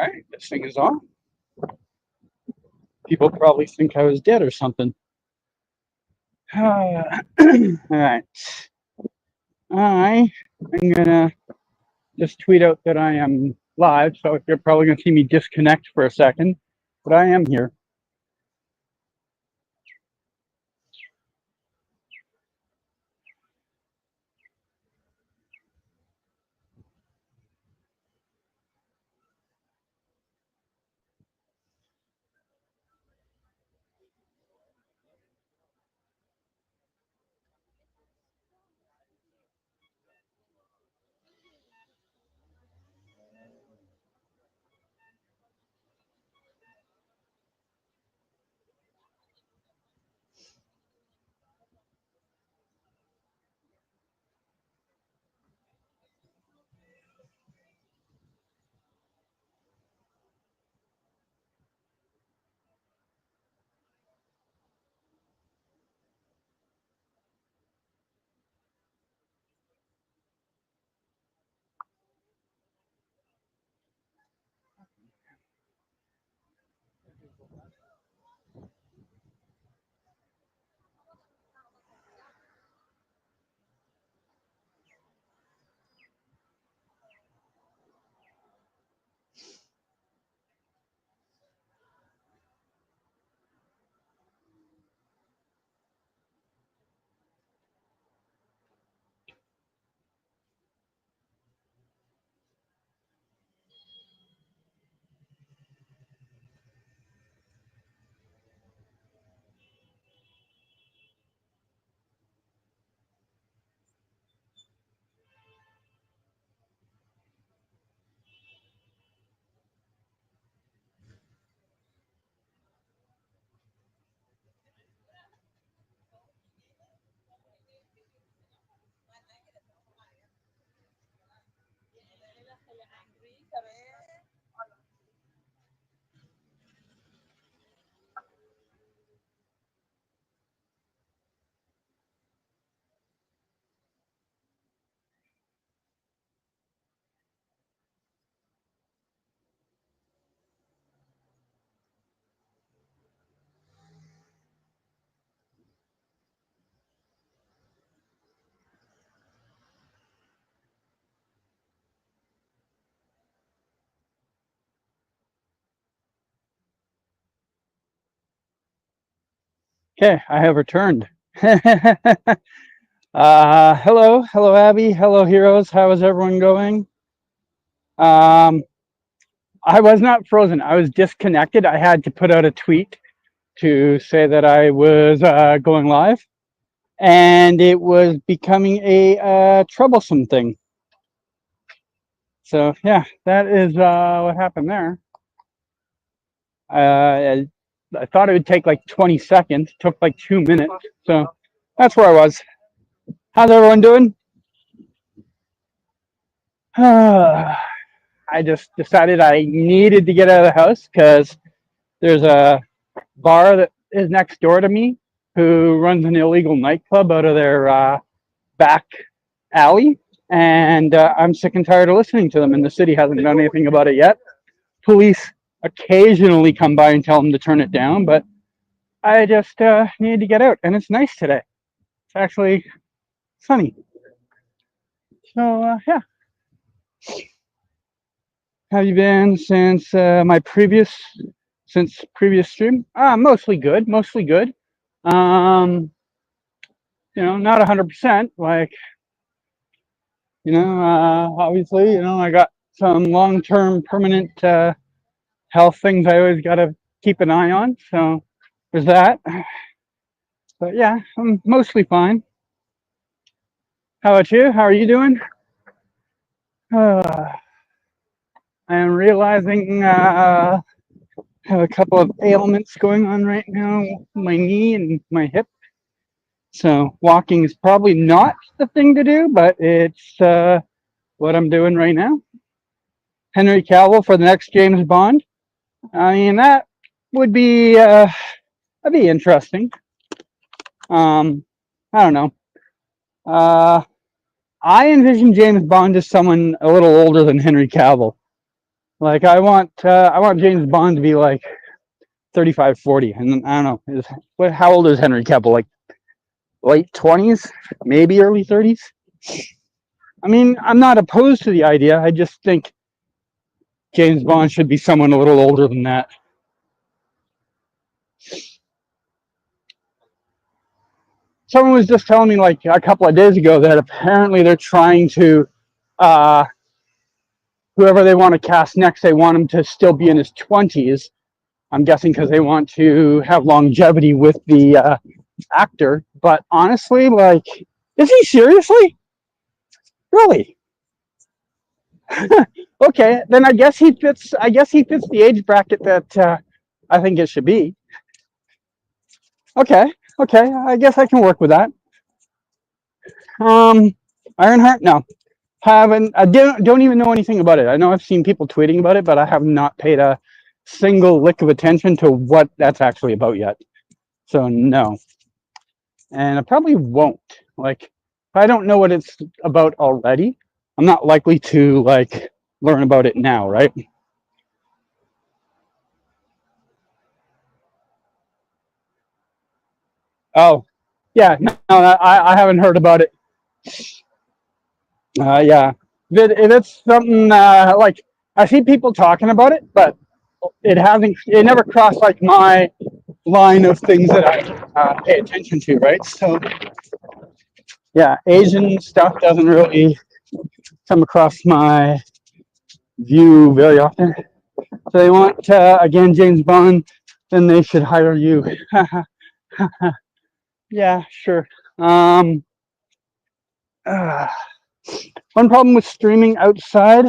Alright, this thing is on. People probably think I was dead or something. Alright. I'm gonna just tweet out that I am live, so you're probably gonna see me disconnect for a second, but I am here. Okay, I have returned. Hello Abby, hello heroes, how is everyone going? I was not frozen, I was disconnected. I had to put out a tweet to say that I was going live, and it was becoming a troublesome thing. So yeah, that is what happened there. I thought it would take like 20 seconds, it took like 2 minutes, so that's where I was. How's everyone doing? I just decided I needed to get out of the house because there's a bar that is next door to me who runs an illegal nightclub out of their back alley, and I'm sick and tired of listening to them, and the city hasn't done anything about it yet. Police occasionally come by and tell them to turn it down, but I just need to get out, and it's nice today. It's actually sunny. So, yeah. How have you been since previous stream? Mostly good, mostly good. Not 100%. Like, obviously, I got some long-term permanent health things I always got to keep an eye on. So there's that. But yeah, I'm mostly fine. How about you? How are you doing? I am realizing I have a couple of ailments going on right now, my knee and my hip. So walking is probably not the thing to do, but it's what I'm doing right now. Henry Cavill for the next James Bond. I mean, that would be that'd be interesting. I don't know. I envision James Bond as someone a little older than Henry Cavill. Like I want James Bond to be like 35, 40, and I don't know. How old is Henry Cavill? Like late 20s, maybe early 30s. I mean, I'm not opposed to the idea. I just think James Bond should be someone a little older than that. Someone was just telling me like a couple of days ago that apparently they're trying to, uh, whoever they want to cast next, they want him to still be in his 20s. I'm guessing because they want to have longevity with the actor. But honestly, like, is he seriously? Really? Okay, then I guess he fits. I guess he fits the age bracket that I think it should be. Okay, okay, I guess I can work with that. Um, Ironheart, no, haven't. I don't even know anything about it. I know I've seen people tweeting about it, but I have not paid a single lick of attention to what that's actually about yet. So no, and I probably won't. Like, if I don't know what it's about already, I'm not likely to like learn about it now, right? Oh, yeah, no, I haven't heard about it. Yeah, if it's something like I see people talking about it, but it hasn't. It never crossed like my line of things that I pay attention to, right? So yeah, Asian stuff doesn't really come across my view very often. So they want again James Bond, then they should hire you. Yeah, sure. Um, uh, One problem with streaming outside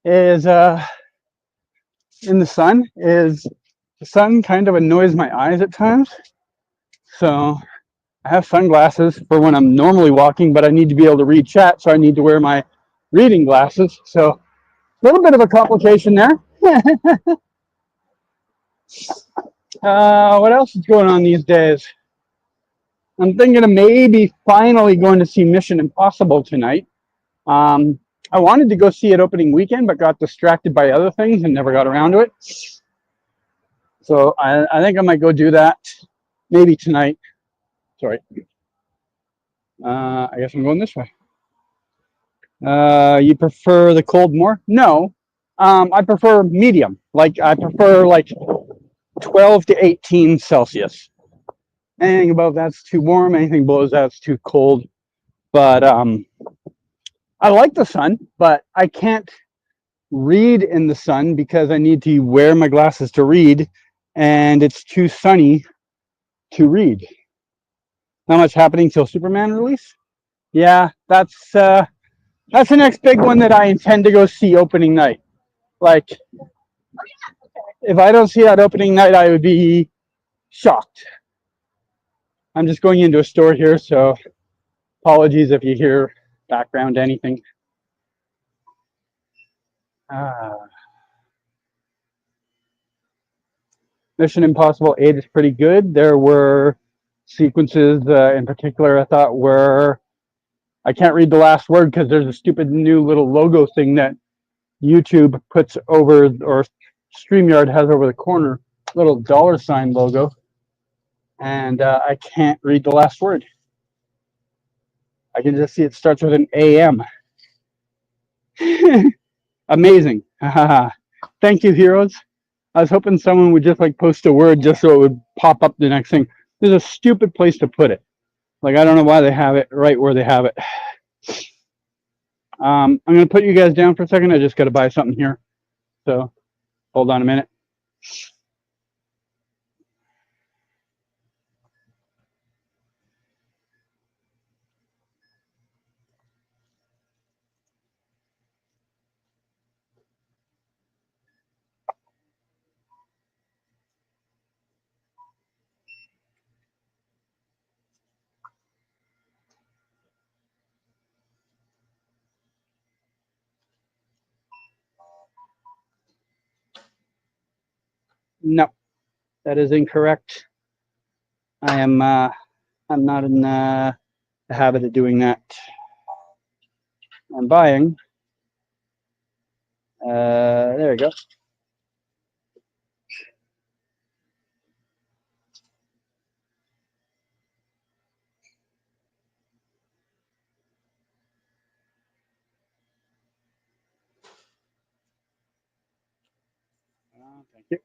is in the sun is the sun kind of annoys my eyes at times. So I have sunglasses for when I'm normally walking, but I need to be able to read chat, so I need to wear my reading glasses. So a little bit of a complication there. What else is going on these days? I'm thinking of maybe finally going to see Mission Impossible tonight. Um, I wanted to go see it opening weekend, but got distracted by other things and never got around to it. So I think I might go do that maybe tonight. Sorry. I guess I'm going this way. You prefer the cold more? No. I prefer medium. Like I prefer like 12 to 18 Celsius. Anything above that's too warm. Anything below that's too cold. But I like the sun, but I can't read in the sun because I need to wear my glasses to read, and it's too sunny to read. Not much happening till Superman release. Yeah, that's the next big one that I intend to go see opening night. Like, if I don't see that opening night, I would be shocked. I'm just going into a store here, so apologies if you hear background anything. Uh, Mission Impossible 8 is pretty good. There were sequences in particular I thought were. I can't read the last word because there's a stupid new little logo thing that YouTube puts over, or StreamYard has over the corner, little $ logo, and I can't read the last word. I can just see it starts with an AM. Amazing. Thank you, heroes. I was hoping someone would just like post a word just so it would pop up the next thing. There's a stupid place to put it. Like, I don't know why they have it right where they have it. I'm going to put you guys down for a second. I just got to buy something here. So hold on a minute. No, that is incorrect. I'm not in the habit of doing that. I'm buying. There There you go. Thank you.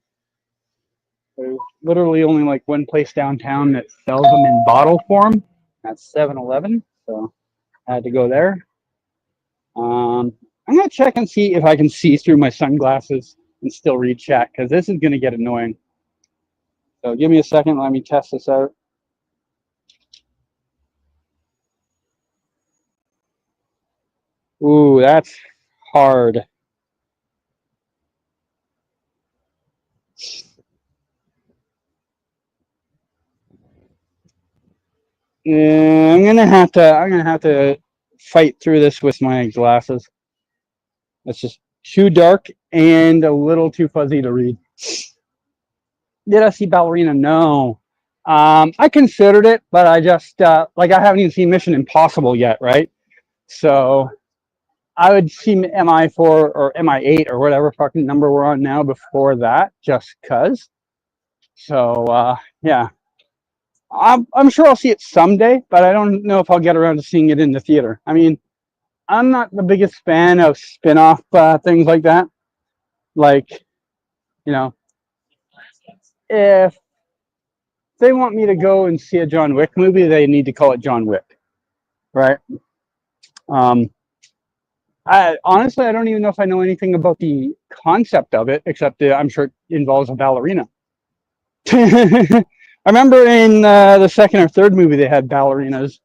There's literally only like one place downtown that sells them in bottle form. That's 7-Eleven. So I had to go there. I'm gonna check and see if I can see through my sunglasses and still read chat because this is gonna get annoying. So give me a second. Let me test this out. Ooh, that's hard. Yeah, I'm gonna have to fight through this with my glasses. It's just too dark and a little too fuzzy to read. Did I see Ballerina? No. I considered it, but I just like I haven't even seen Mission Impossible yet, right? So I would see MI4 or MI8 or whatever fucking number we're on now before that, just cause. So yeah, I'm sure I'll see it someday, but I don't know if I'll get around to seeing it in the theater. I mean, I'm not the biggest fan of spin-off things like that. Like, you know, if they want me to go and see a John Wick movie, they need to call it John Wick, right? Um, I honestly, I don't even know if I know anything about the concept of it, except that I'm sure it involves a ballerina. I remember in the second or third movie they had ballerinas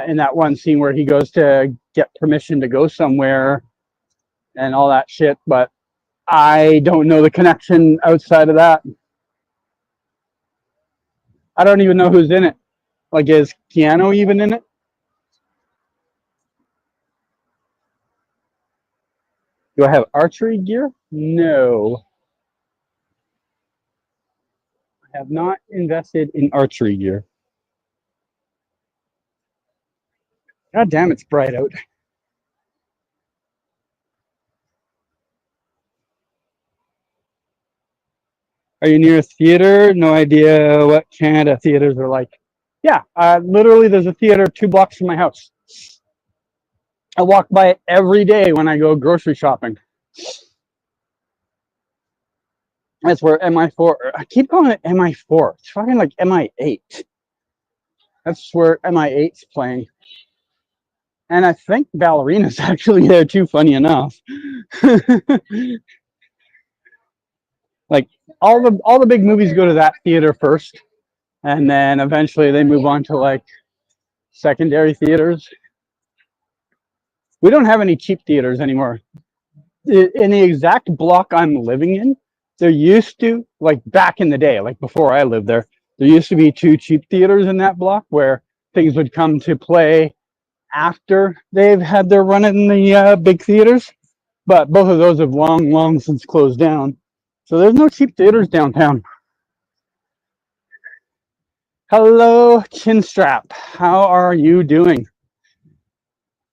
in that one scene where he goes to get permission to go somewhere and all that shit, but I don't know the connection outside of that. I don't even know who's in it. Like, is Keanu even in it? Do I have archery gear? No, I have not invested in archery gear. God damn, it's bright out. Are you near a theater? No idea what Canada theaters are like. Yeah, literally, there's a theater 2 blocks from my house. I walk by it every day when I go grocery shopping. That's where MI4. I keep calling it MI4. It's fucking like MI8. That's where MI8's playing. And I think Ballerina's actually there too, funny enough. Like all the big movies go to that theater first, and then eventually they move on to like secondary theaters. We don't have any cheap theaters anymore. In the exact block I'm living in, there used to, like back in the day, like before I lived there used to be 2 cheap theaters in that block where things would come to play after they've had their run in the big theaters. But both of those have long, long since closed down. So there's no cheap theaters downtown. Hello, Chinstrap. How are you doing?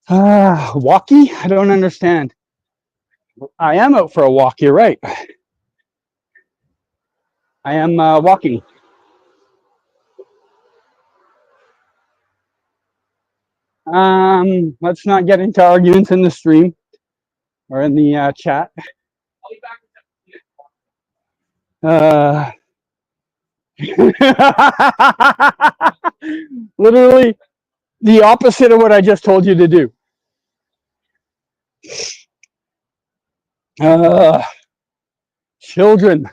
Walkie? I don't understand. I am out for a walk. You're right. I am walking. Let's not get into arguments in the stream or in the chat. Uh, literally the opposite of what I just told you to do. Uh, children.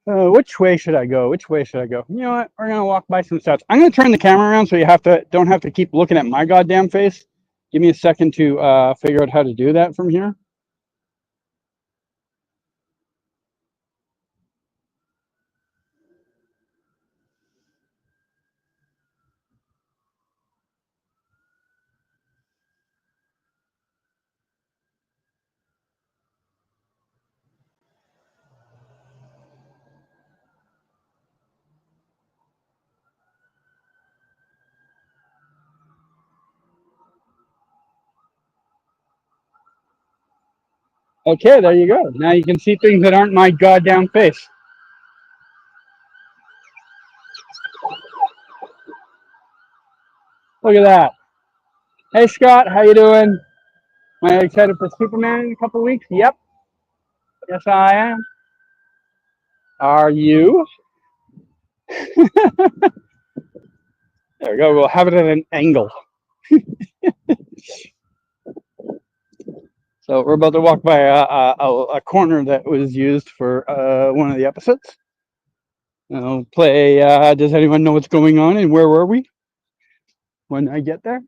Which way should I go? Which way should I go? You know what? We're gonna walk by some steps. I'm gonna turn the camera around so you don't have to keep looking at my goddamn face. Give me a second to figure out how to do that from here. Okay, there you go. Now you can see things that aren't my goddamn face. Look at that. Hey Scott, how you doing? Am I excited for Superman in a couple weeks? Yep. Yes, I am. Are you? There we go. We'll have it at an angle. So we're about to walk by a corner that was used for one of the episodes. I'll play. Does anyone know what's going on and where were we when I get there?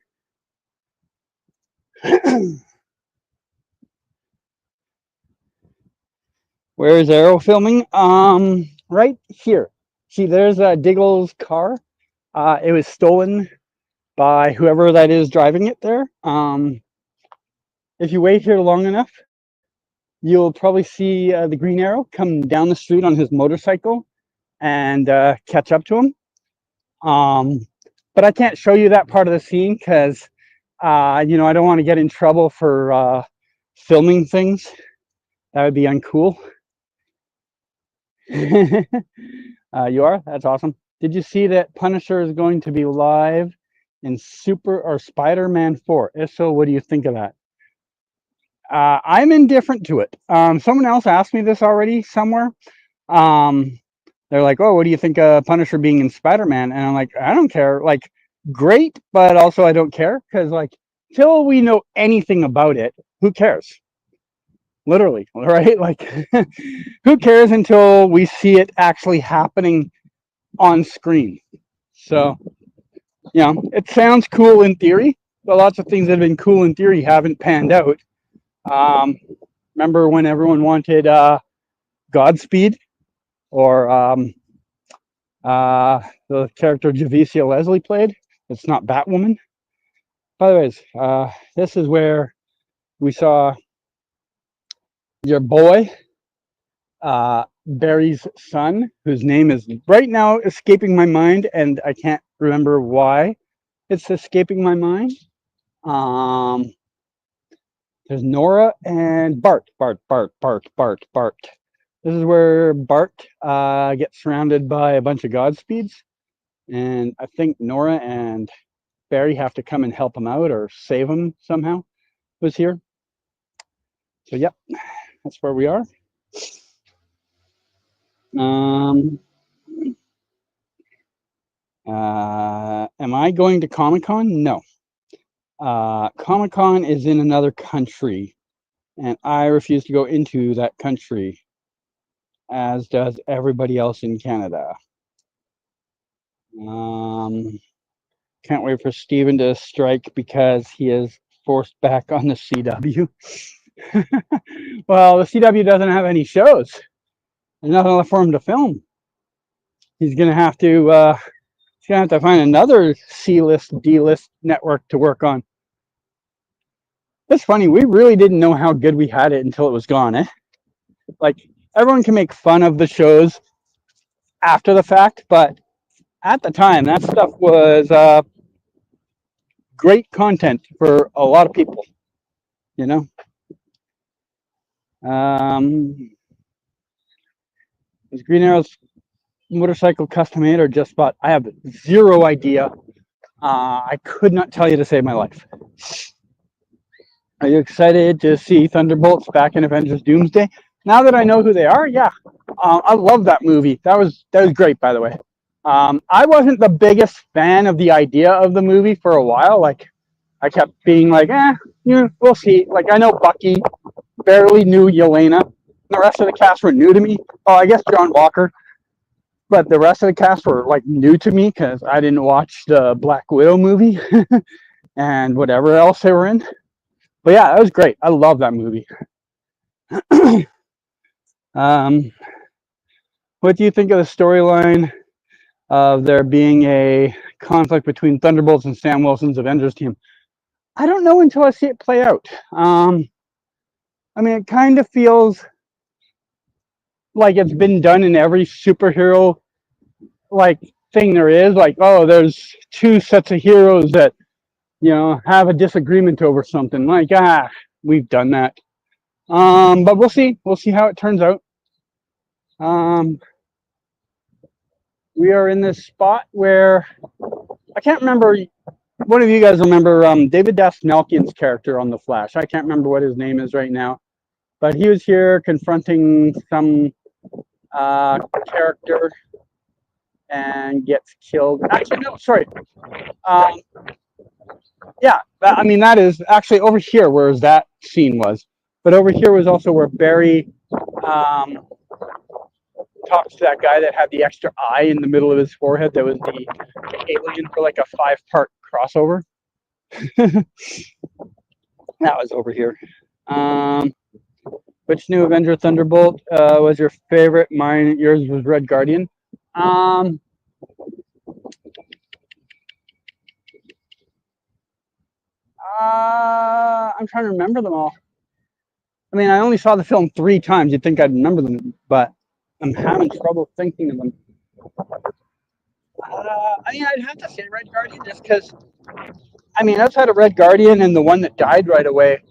Where is Arrow filming? Right here. See, there's Diggle's car. It was stolen by whoever that is driving it there. If you wait here long enough, you'll probably see the Green Arrow come down the street on his motorcycle and catch up to him. But I can't show you that part of the scene because, I don't want to get in trouble for filming things. That would be uncool. You are? That's awesome. Did you see that Punisher is going to be live in Spider-Man 4? If so, what do you think of that? I'm indifferent to it. Someone else asked me this already somewhere. They're like, "Oh, what do you think of Punisher being in Spider-Man?" And I'm like, "I don't care. Like, great, but also I don't care because, like, till we know anything about it, who cares? Literally, right? Like, who cares until we see it actually happening on screen?" So, it sounds cool in theory, but lots of things that have been cool in theory haven't panned out. Remember when everyone wanted Godspeed or the character Javicia Leslie played? It's not Batwoman. By the way, this is where we saw your boy, Barry's son, whose name is right now escaping my mind, and I can't remember why it's escaping my mind. There's Nora and Bart. This is where Bart gets surrounded by a bunch of Godspeeds, and I think Nora and Barry have to come and help him out or save him somehow. Was here. So yep, that's where we are. Am I going to Comic-Con? No. Comic-Con is in another country, and I refuse to go into that country, as does everybody else in Canada. Can't wait for Steven to strike because he is forced back on the CW. Well, the CW doesn't have any shows. There's nothing left for him to film. He's gonna have to find another C-list, D-list network to work on. It's funny, we really didn't know how good we had it until it was gone, eh? Like, everyone can make fun of the shows after the fact, but at the time, that stuff was great content for a lot of people, you know? Is Green Arrow's motorcycle custom made or just bought? I have zero idea. I could not tell you to save my life. Are you excited to see Thunderbolts back in Avengers Doomsday? Now that I know who they are, yeah. I love that movie. That was great, by the way. I wasn't the biggest fan of the idea of the movie for a while. Like, I kept being like, we'll see. Like, I know Bucky, barely knew Yelena. The rest of the cast were new to me. Oh, I guess John Walker. But the rest of the cast were, like, new to me because I didn't watch the Black Widow movie and whatever else they were in. But yeah, that was great. I love that movie. What do you think of the storyline of there being a conflict between Thunderbolts and Sam Wilson's Avengers team? I don't know until I see it play out. I mean, it kind of feels like it's been done in every superhero like thing there is. Like, oh, there's two sets of heroes that have a disagreement over something. Like, we've done that. But we'll see. We'll see how it turns out. We are in this spot where I can't remember. One of you guys remember David Dastmalchian's character on The Flash? I can't remember what his name is right now, but he was here confronting some character and gets killed. Actually, no, sorry. Um, yeah, I mean, that is actually over here where that scene was. But over here was also where Barry um, talks to that guy that had the extra eye in the middle of his forehead that was the alien for like a 5-part crossover. That was over here. Which new Avenger Thunderbolt was your favorite? Yours was Red Guardian. I'm trying to remember them all. I mean, I only saw the film 3 times. You'd think I'd remember them, but I'm having trouble thinking of them. I mean, I'd have to say Red Guardian just because, I mean, outside of Red Guardian and the one that died right away,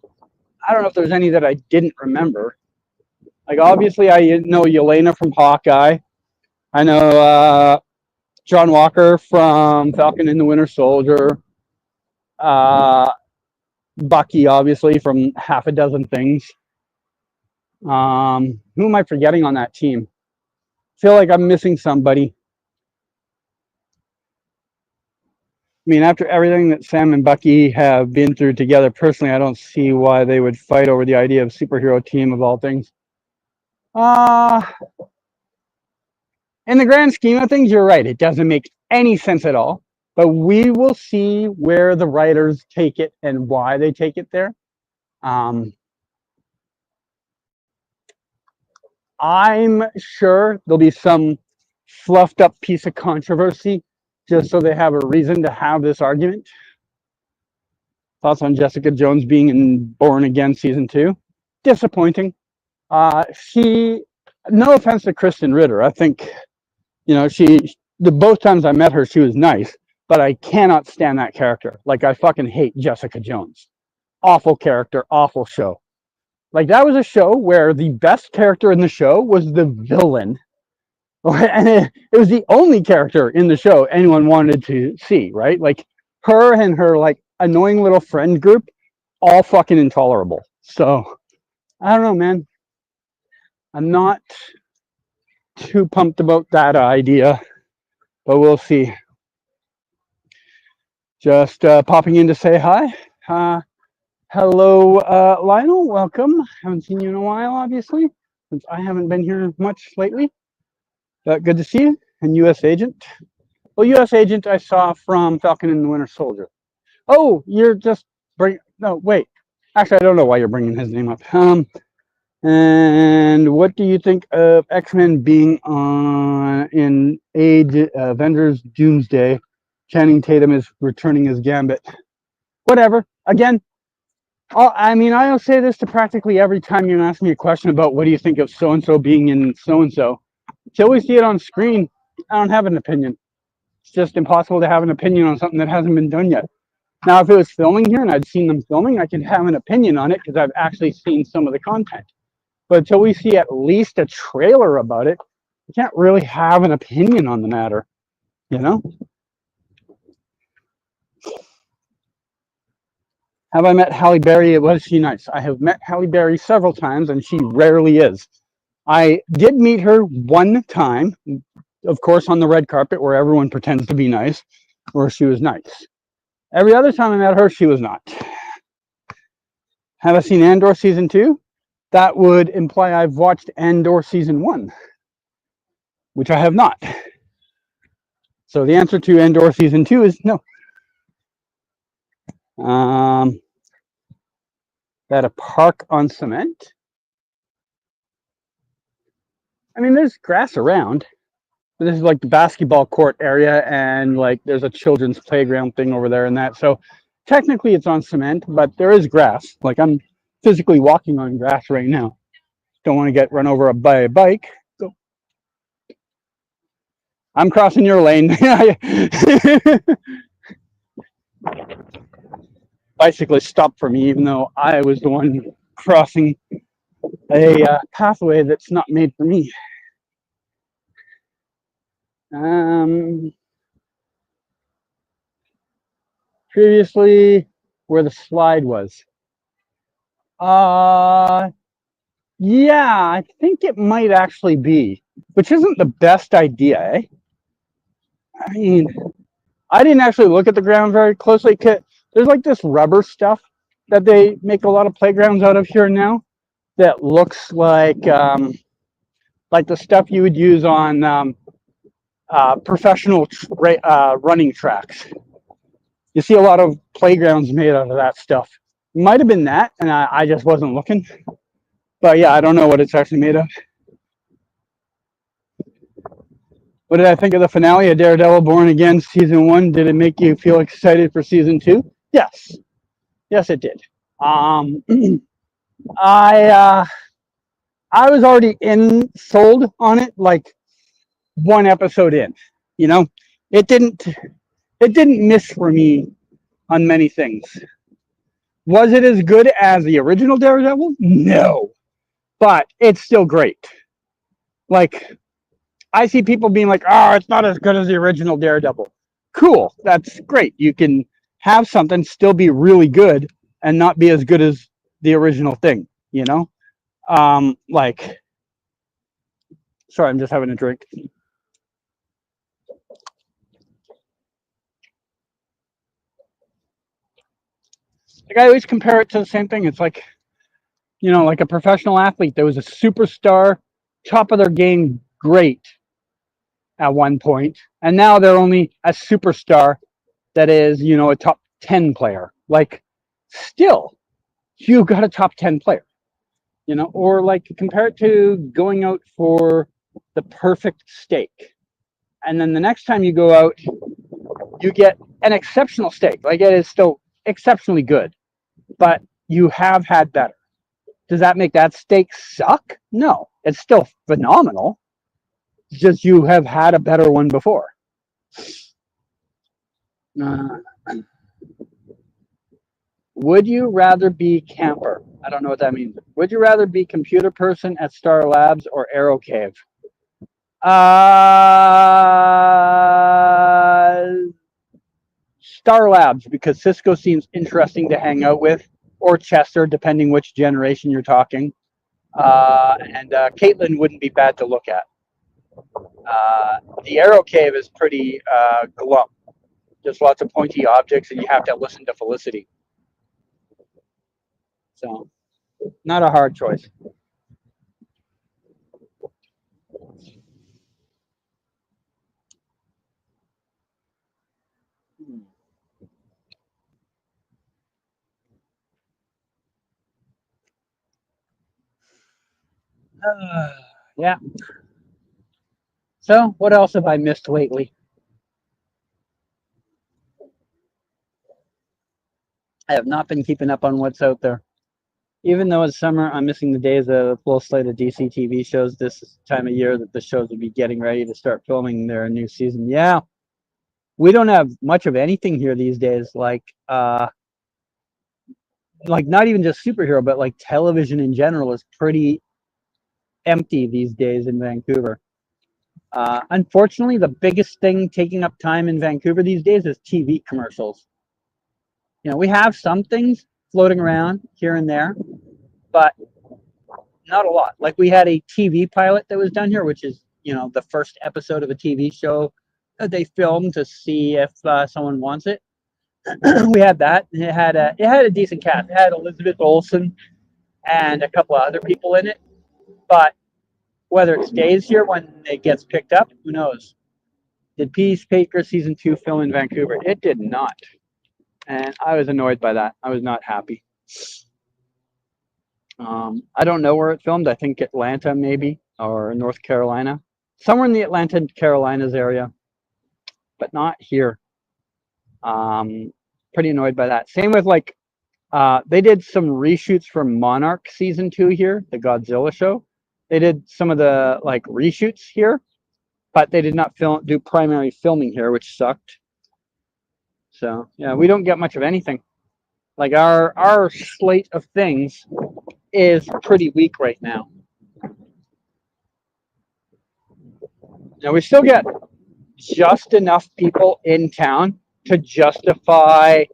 I don't know if there's any that I didn't remember. Like, obviously, I know Yelena from Hawkeye. I know John Walker from Falcon and the Winter Soldier. Bucky, obviously, from half a dozen things. Who am I forgetting on that team? I feel like I'm missing somebody. I mean, after everything that Sam and Bucky have been through together, personally, I don't see why they would fight over the idea of superhero team of all things. In the grand scheme of things, you're right. It doesn't make any sense at all. But we will see where the writers take it and why they take it there. I'm sure there'll be some fluffed up piece of controversy just so they have a reason to have this argument. Thoughts on Jessica Jones being in Born Again season 2? Disappointing. She, no offense to Kristen Ritter, I think, you know, both times I met her, she was nice, but I cannot stand that character. Like, I fucking hate Jessica Jones. Awful character, awful show. Like, that was a show where the best character in the show was the villain. And it was the only character in the show anyone wanted to see, right? Like, her and her, like, annoying little friend group, all fucking intolerable. So, I don't know, man. I'm not too pumped about that idea, but we'll see. Just popping in to say hi. Hello, Lionel. Welcome. Haven't seen you in a while, obviously, since I haven't been here much lately. But good to see you. And U.S. Agent. Well, U.S. Agent I saw from Falcon and the Winter Soldier. Oh, you're just no, wait. Actually, I don't know why you're bringing his name up. And what do you think of X-Men being in Avengers Doomsday? Channing Tatum is returning as Gambit. Whatever. Again, I'll say this to practically every time you ask me a question about what do you think of so-and-so being in so-and-so. Until we see it on screen, I don't have an opinion. It's just impossible to have an opinion on something that hasn't been done yet. Now, if it was filming here and I'd seen them filming, I could have an opinion on it because I've actually seen some of the content. But until we see at least a trailer about it, we can't really have an opinion on the matter, you know? Have I met Halle Berry? Was she nice? I have met Halle Berry several times, and she rarely is. I did meet her one time, of course, on the red carpet where everyone pretends to be nice, where she was nice. Every other time I met her, she was not. Have I seen Andor season 2? That would imply I've watched Andor season 1, which I have not. So the answer to Andor season 2 is no. At a park on cement? I mean, there's grass around. This is like the basketball court area, and like there's a children's playground thing over there and that. So technically it's on cement, but there is grass. Like, I'm physically walking on grass right now. Don't want to get run over by a bike. So I'm crossing your lane. Bicyclist stopped for me, even though I was the one crossing a pathway that's not made for me. Previously, where the slide was. Yeah, I think it might actually be, which isn't the best idea, eh? I mean, I didn't actually look at the ground very closely. There's like this rubber stuff that they make a lot of playgrounds out of here now that looks like the stuff you would use on professional running tracks. You see a lot of playgrounds made out of that stuff. Might have been that, and I just wasn't looking. But yeah, I don't know what it's actually made of. What did I think of the finale of Daredevil Born Again season 1? Did it make you feel excited for season 2? Yes. Yes, it did. I was already sold on it like one episode in. You know, it didn't miss for me on many things. Was it as good as the original Daredevil? No, but it's still great. Like, I see people being like, "Oh, it's not as good as the original Daredevil." Cool, that's great. You can have something still be really good and not be as good as the original thing. You know, like, sorry, I'm just having a drink. Like, I always compare it to the same thing. It's like, like a professional athlete that was a superstar, top of their game, great at one point, and now they're only a superstar that is, a top 10 player. Like, still, you got a top 10 player, or like compare it to going out for the perfect steak. And then the next time you go out, you get an exceptional steak. Like, it is still exceptionally good, but you have had better. Does that make that steak suck? No, it's still phenomenal. It's just you have had a better one before. Would you rather be camper? I don't know what that means. Would you rather be computer person at Star Labs or Arrow Cave? Star Labs, because Cisco seems interesting to hang out with, or Chester, depending which generation you're talking. And Caitlin wouldn't be bad to look at. The Arrow Cave is pretty glum. Just lots of pointy objects, and you have to listen to Felicity. So, not a hard choice. Yeah. So, what else have I missed lately? I have not been keeping up on what's out there. Even though it's summer, I'm missing the days of a full slate of DC TV shows this time of year that the shows would be getting ready to start filming their new season. Yeah. We don't have much of anything here these days, like not even just superhero, but like television in general is pretty empty these days in Vancouver. Unfortunately, the biggest thing taking up time in Vancouver these days is TV commercials. We have some things floating around here and there, but not a lot. Like, we had a TV pilot that was done here, which is, the first episode of a TV show that they filmed to see if someone wants it. We had that. It had a decent cast. It had Elizabeth Olsen and a couple of other people in it, but whether it stays here when it gets picked up, who knows? Did Peacemaker season 2 film in Vancouver? It did not, and I was annoyed by that. I was not happy. I don't know where it filmed. I think Atlanta, maybe, or North Carolina, somewhere in the Atlanta, Carolinas area, but not here. Pretty annoyed by that. Same with they did some reshoots for Monarch season 2 here, the Godzilla show. They did some of the reshoots here, but they did not do primary filming here, which sucked. So yeah, we don't get much of anything. Like, our slate of things is pretty weak right now. Now we still get just enough people in town to justify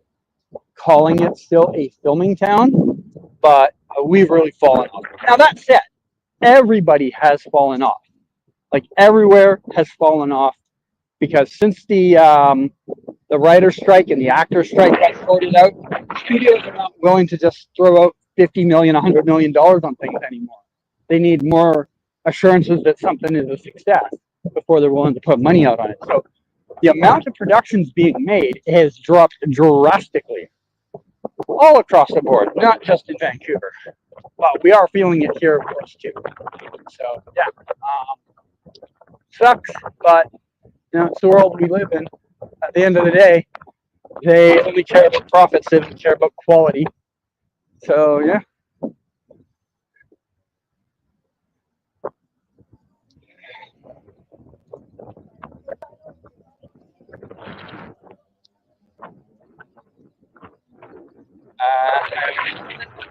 calling it still a filming town, but we've really fallen off. Now that said, everybody has fallen off. Like everywhere has fallen off because since the writer's strike and the actor's strike got sorted out, studios are not willing to just throw out $50 million, $100 million on things anymore. They need more assurances that something is a success before they're willing to put money out on it. So the amount of productions being made has dropped drastically all across the board, not just in Vancouver. But we are feeling it here, of course, too. So, yeah, sucks, but it's the world we live in. At the end of the day, they only care about profits, they don't care about quality. So, yeah.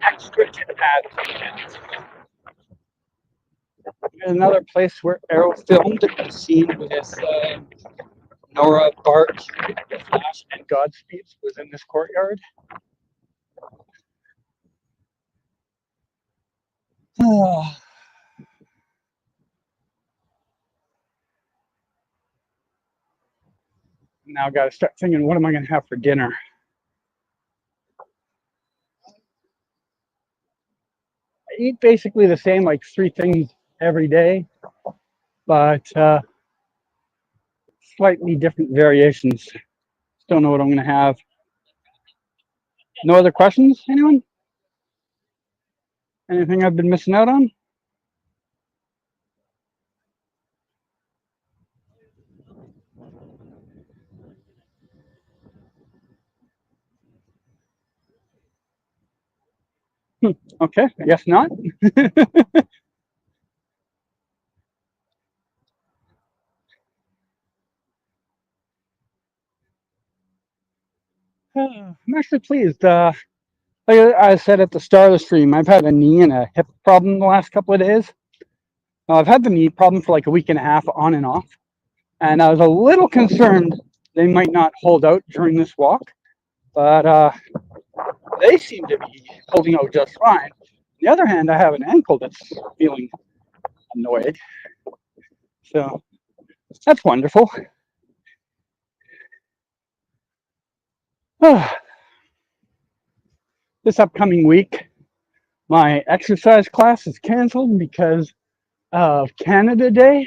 Extra to add. Another place where Arrow filmed a scene with Nora, Bart, Flash, and Godspeed was in this courtyard. Oh. Now I got to start thinking, what am I going to have for dinner? I eat basically the same, like 3 things every day, but slightly different variations. Still know what I'm going to have. No other questions, anyone? Anything I've been missing out on? Okay, I guess not. I'm actually pleased. Like I said at the start of the stream, I've had a knee and a hip problem the last couple of days. I've had the knee problem for like a week and a half on and off, and I was a little concerned they might not hold out during this walk, but they seem to be holding out just fine. On the other hand, I have an ankle that's feeling annoyed, so that's wonderful. This upcoming week, my exercise class is canceled because of Canada Day.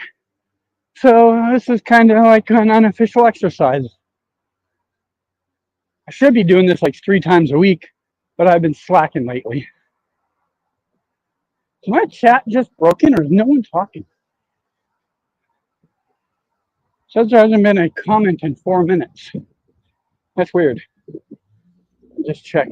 So this is kind of like an unofficial exercise. I should be doing this like 3 times a week, but I've been slacking lately. Is my chat just broken or is no one talking? Says there hasn't been a comment in 4 minutes. That's weird. Just check.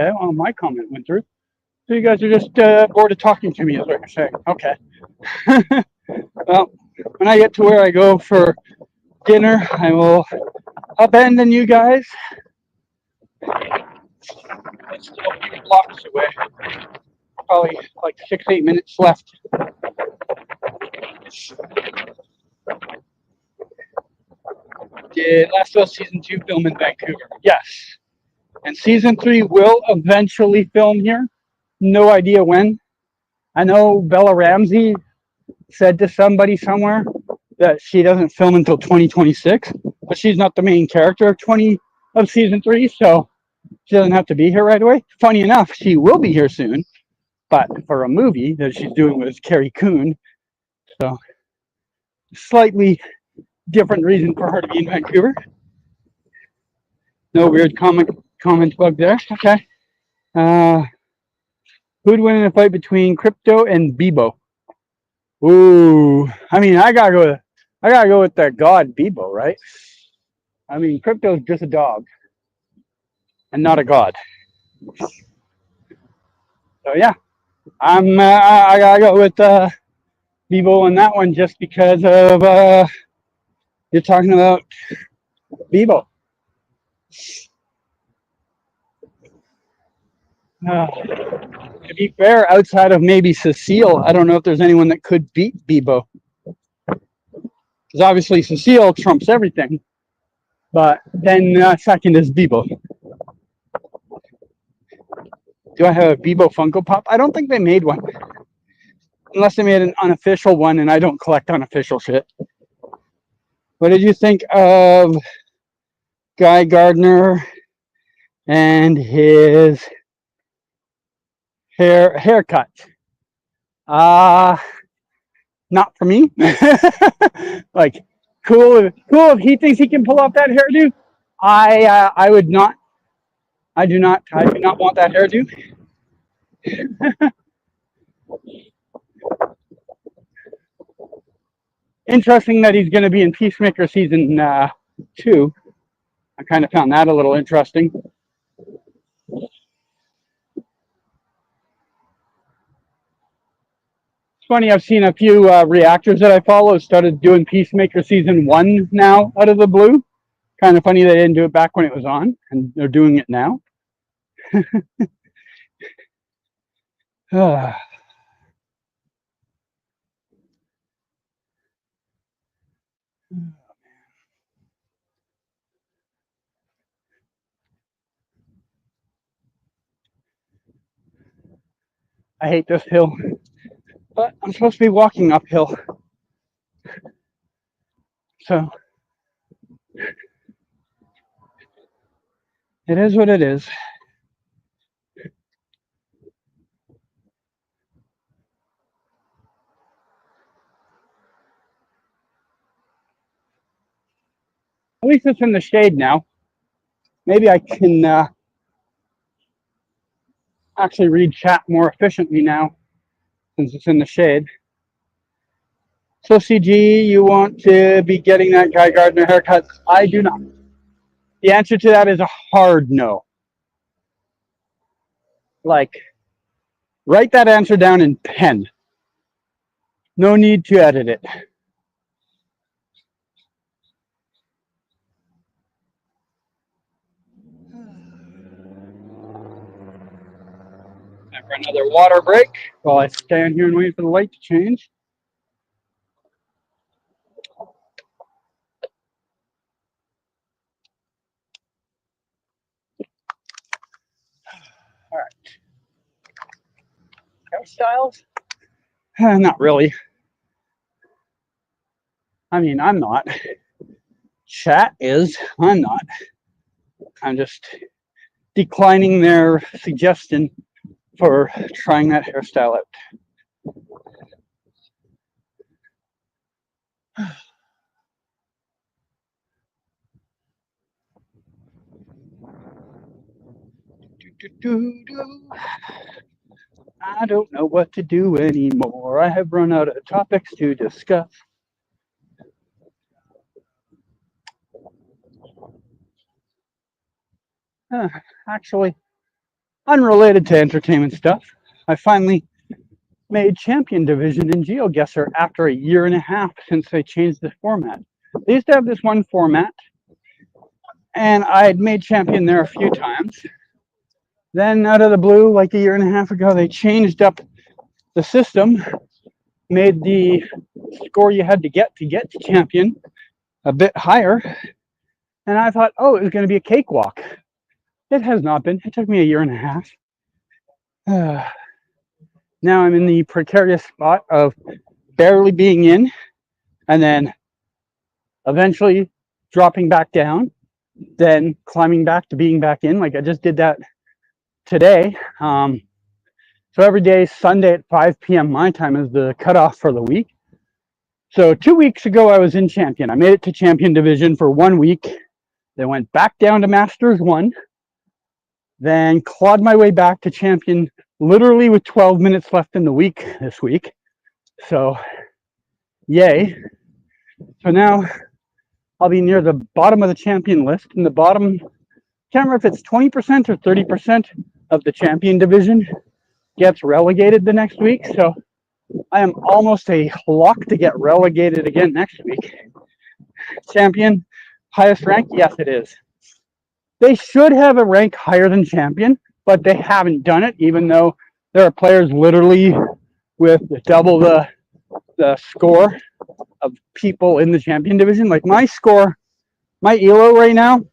Okay, well, my comment went through. So you guys are just bored of talking to me, is what you're saying. Okay. Well, when I get to where I go for dinner, I will abandon you guys. It's still a few blocks away. Probably like 6-8 minutes left. Did Last of Us Season 2 film in Vancouver? Yes. And Season 3 will eventually film here. No idea when. I know Bella Ramsey said to somebody somewhere that she doesn't film until 2026, but she's not the main character of Season 3, so she doesn't have to be here right away. Funny enough, she will be here soon, but for a movie that she's doing with Carrie Coon, so slightly different reason for her to be in Vancouver. No weird comment bug there. Okay. Who'd win in a fight between Crypto and Bebo? Ooh, I mean, I gotta go with that god Bebo, right? I mean, Crypto's just a dog. and not a god. So yeah, I gotta go with Bebo on that one just because of you're talking about Bebo. To be fair, outside of maybe Cecile, I don't know if there's anyone that could beat Bebo. Because obviously Cecile trumps everything. But then second is Bebo. Do I have a Bebo Funko Pop? I don't think they made one. Unless they made an unofficial one, and I don't collect unofficial shit. What did you think of Guy Gardner and his haircut? Not for me. Like, cool if he thinks he can pull off that hairdo. I would not. I do not want that hairdo. Interesting that he's going to be in Peacemaker season 2. I kind of found that a little interesting. It's funny, I've seen a few reactors that I follow started doing Peacemaker season 1 now out of the blue. Kind of funny they didn't do it back when it was on, and they're doing it now. I hate this hill, but I'm supposed to be walking uphill. So it is what it is. At least it's in the shade now. Maybe I can actually read chat more efficiently now since it's in the shade. So CG, you want to be getting that Guy Gardner haircut? I do not. The answer to that is a hard no. Like, write that answer down in pen. No need to edit it. Time for another water break while I stand here and wait for the light to change. All right. Hairstyles? Not really. I mean, I'm not. Chat is. I'm not. I'm just declining their suggestion for trying that hairstyle out. I don't know what to do anymore. I have run out of topics to discuss. Actually, unrelated to entertainment stuff, I finally made Champion Division in GeoGuessr after a year and a half since they changed the format. They used to have this one format, and I had made Champion there a few times. Then, out of the blue, like a year and a half ago, they changed up the system, made the score you had to get to Champion a bit higher, and I thought, oh, it was going to be a cakewalk. It has not been. It took me a year and a half. Now I'm in the precarious spot of barely being in and then eventually dropping back down, then climbing back to being back in. Like I just did that today. So every day, Sunday at 5 p.m. my time is the cutoff for the week. So 2 weeks ago, I was in Champion. I made it to Champion Division for 1 week. Then went back down to Masters 1. Then clawed my way back to Champion literally with 12 minutes left in the week this week. So, yay. So now I'll be near the bottom of the Champion list. And the bottom can't remember if it's 20% or 30% of the champion division gets relegated the next week. So I am almost a lock to get relegated again next week. Champion, highest rank? Yes, it is. They should have a rank higher than champion, but they haven't done it, even though there are players literally with double the score of people in the champion division. Like my score, my ELO right now,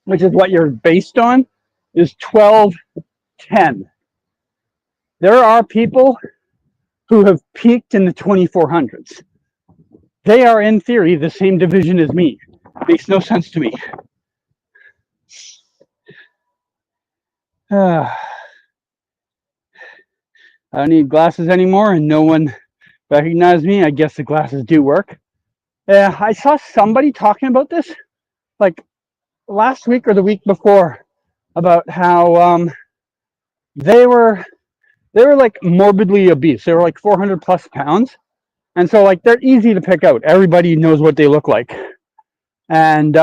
which is what you're based on, is 1210. There are people who have peaked in the 2400s. They are, in theory, the same division as me. Makes no sense to me. I don't need glasses anymore, and no one recognized me. I guess the glasses do work. I saw somebody talking about this, like last week or the week before, about how they were like morbidly obese. They were like 400 plus pounds, and so like they're easy to pick out. Everybody knows what they look like, and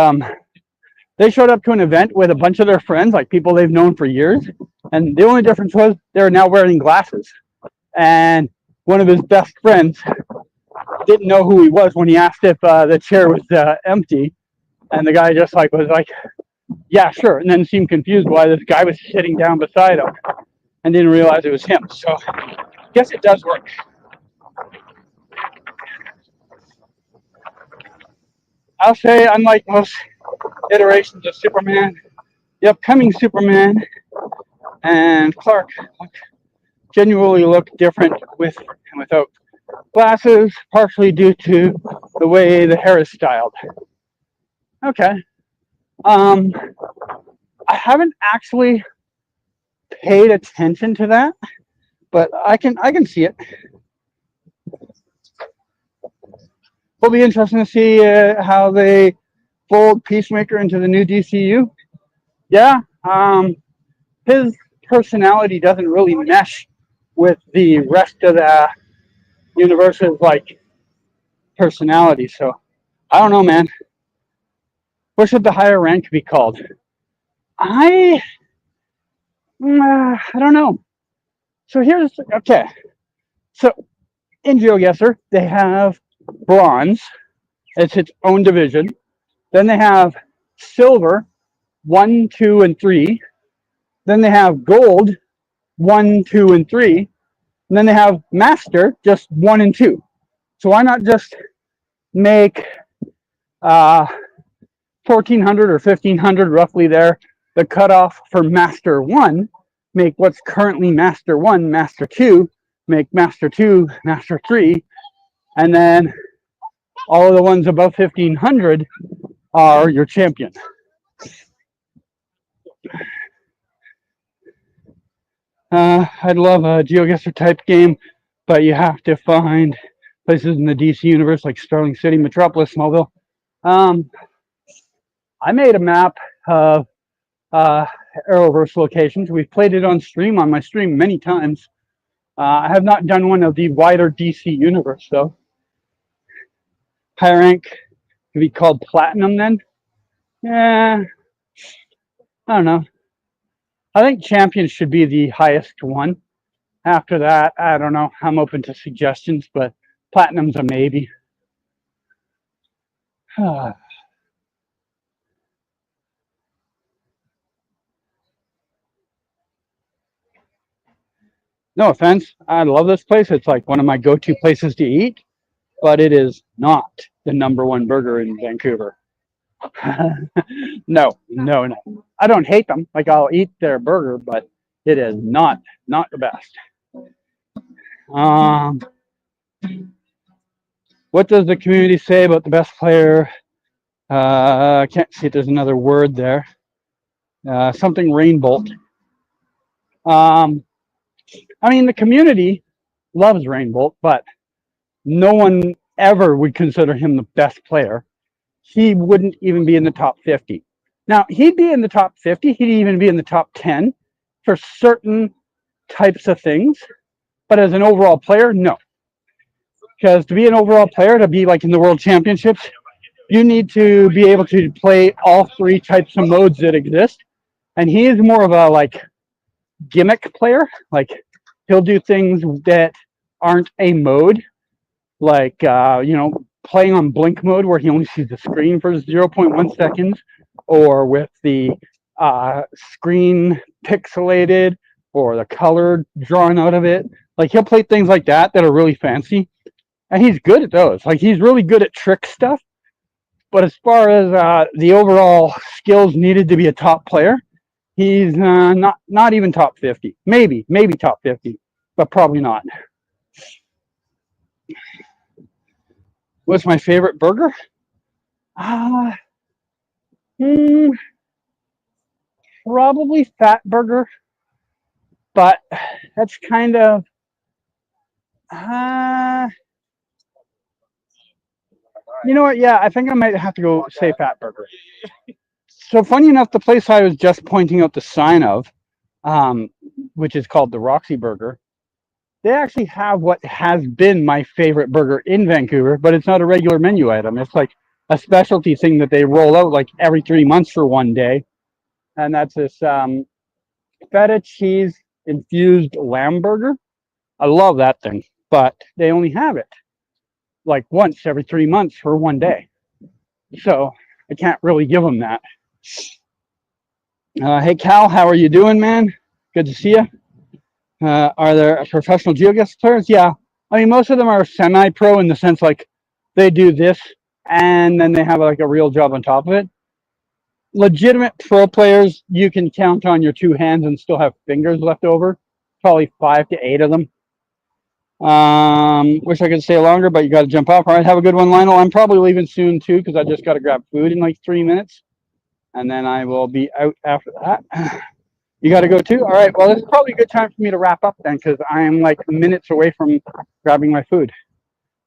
they showed up to an event with a bunch of their friends, like people they've known for years, and the only difference was they were now wearing glasses. And one of his best friends didn't know who he was when he asked if the chair was empty, and the guy just was like, yeah, sure, and then seemed confused why this guy was sitting down beside him and didn't realize it was him. So I guess it does work. I'll say, unlike most iterations of Superman, the upcoming Superman and Clark genuinely look different with and without glasses, partially due to the way the hair is styled. Okay. I haven't actually paid attention to that, but I can see it. It'll be interesting to see how they fold Peacemaker into the new DCU. Yeah, his personality doesn't really mesh with the rest of the universe's personality. So I don't know, man. What should the higher rank be called? I don't know. So here's okay. So in GeoGuessr, they have bronze. It's its own division. Then they have silver, 1, 2, and 3. Then they have gold, 1, 2, and 3. And then they have master, just 1 and 2. So why not just make 1400 or 1500 roughly there the cutoff for master 1? Make what's currently master 1 master 2. Make master 2 master 3. And then all of the ones above 1500 are your champion. I'd love a GeoGuessr type game, but you have to find places in the DC universe like Starling City, Metropolis, Smallville. I made a map of Arrowverse locations. We've played it on my stream many times. I have not done one of the wider DC universe, though. High rank could be called Platinum then? Yeah, I don't know. I think Champion should be the highest one. After that, I don't know. I'm open to suggestions, but Platinum's a maybe. No offense. I love this place. It's like one of my go-to places to eat, but it is not the #1 burger in Vancouver. No. I don't hate them. I'll eat their burger, but it is not the best. What does the community say about the best player? I can't see if there's another word there. Something Rainbolt. The community loves Rainbolt, but no one ever would consider him the best player. He wouldn't even be in the top 50. Now, he'd be in the top 50. He'd even be in the top 10 for certain types of things. But as an overall player, no. Because to be an overall player, to be in the World Championships, you need to be able to play all three types of modes that exist. And he is more of a like gimmick player. Like he'll do things that aren't a mode, like playing on blink mode where he only sees the screen for 0.1 seconds, or with the screen pixelated or the color drawn out of it. Like he'll play things like that that are really fancy, and he's good at those. Like he's really good at trick stuff. But as far as the overall skills needed to be a top player, he's not even top 50. Maybe top 50, but probably not. What's my favorite burger? Uh, hmm, Probably Fat Burger, but that's kind of uh, you know what? Yeah, I think I might have to go say Fat Burger. So funny enough, the place I was just pointing out the sign of, um, which is called the Roxy Burger, they actually have what has been my favorite burger in Vancouver, but it's not a regular menu item. It's like a specialty thing that they roll out like every 3 months for one day, and that's this feta cheese infused lamb burger. I love that thing, but they only have it like once every 3 months for one day. So I can't really give them that. Hey, Cal, how are you doing, man? Good to see you. Are there professional GeoGuessr players? Yeah. I mean, most of them are semi-pro in the sense like they do this and then they have like a real job on top of it. Legitimate pro players, you can count on your two hands and still have fingers left over. Probably 5 to 8 of them. Wish I could stay longer, but you got to jump off. All right, have a good one, Lionel. I'm probably leaving soon too because I just got to grab food in like 3 minutes, and then I will be out after that. You got to go too? All right, well, this is probably a good time for me to wrap up then because I'm like minutes away from grabbing my food.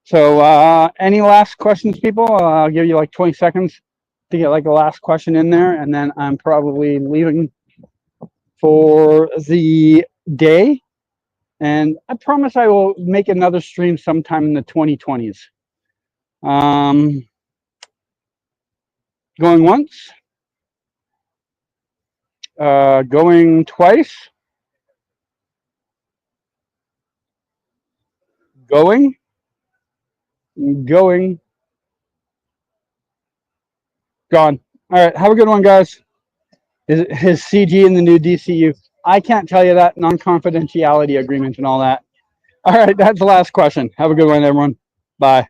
So any last questions, people? I'll give you like 20 seconds to get like the last question in there, and then I'm probably leaving for the day. And I promise I will make another stream sometime in the 2020s. Going once. Going twice. Going. Going. Gone. All right. Have a good one, guys. His CG in the new DCU. I can't tell you that. Non-confidentiality agreement and all that. All right. That's the last question. Have a good one, everyone. Bye.